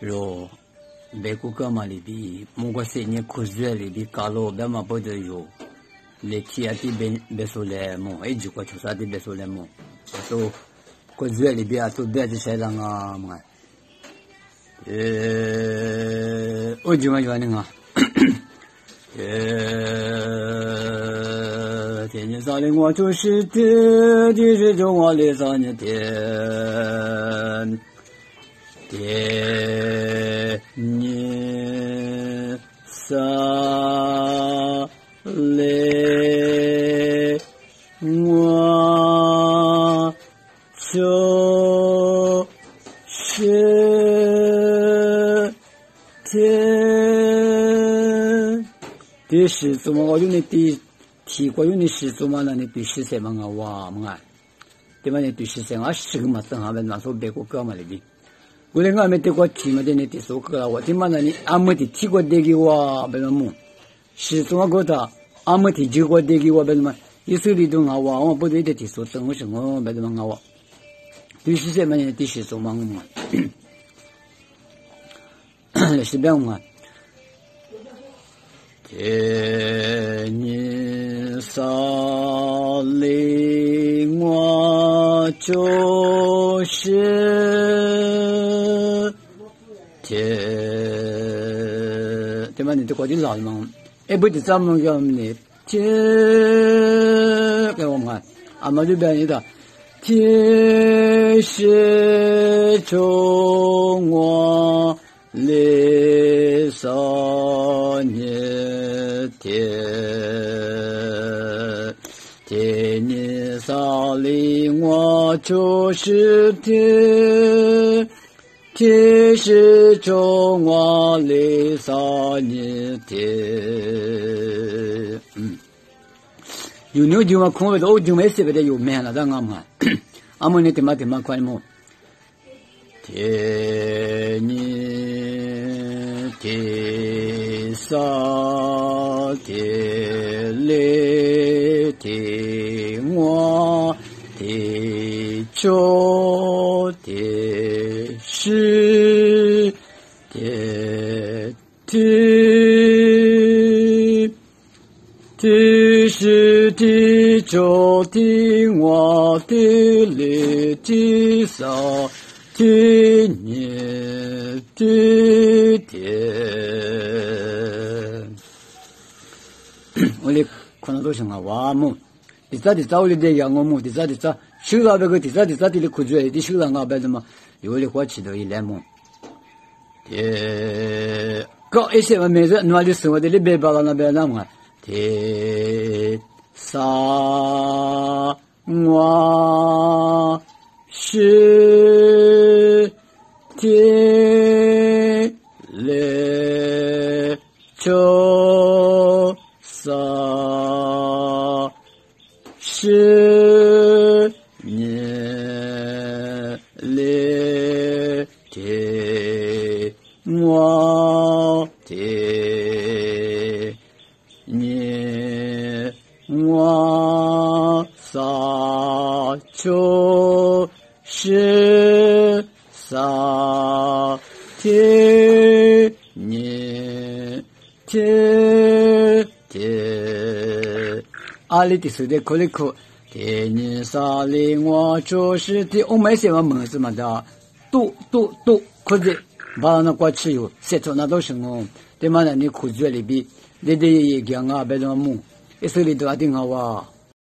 로 배구가 말이비 뭔가 세니 코즈엘이비 칼로 베마 보더요 레티아티 베솔레 뭐 에주가 조사디 베솔레 뭐 또 코즈엘이비 아또 베지 세랑아 뭐 오지마 좋아하는가天天少林我就是的，地水中我来少年天，天年少林我就是天，第十怎么我用的第。提过用的时做嘛，那你对时才嘛个哇嘛，对嘛你对时才啊是个嘛，等下面嘛说别个干嘛哩的，我那个没得过提嘛的你得说个，我听嘛那你阿没得提过得给我，别那么，时做嘛个的阿没得提过得给我，别那么，有时里头啊哇，我不对的提说等我什么别那么我，对时才嘛你对时做嘛嘛，是这样嘛。天年少林我就是天，对吧？你这国际老嘛，哎，不得咱们讲的天，给我们看，俺们这边的天是中我来少年天，天年少林我就是天，天是中我来少年天。有牛就嘛空位都就没事不得有面了，让俺们，俺们你怎么快么？天年天少天来天我天周天时天天天时天周天我天来天少。天年天天，我哋看到都成啊话么？第咋我哋在养我么？第咋，手上那个第咋的苦主的手上啊白的嘛，有的花起到一来么？搞一些嘛每日哪里生活的里边巴拉那边那么？啥我是。天来周三十年来天我天年我三九十。三天年天天，阿里的时代可里可，天年少林我就是天，我没什么门子嘛的，都，可是把那过去有，写出那都是我，对嘛？那你苦主里边，你的讲啊，别那么，一手里头啊顶好哇。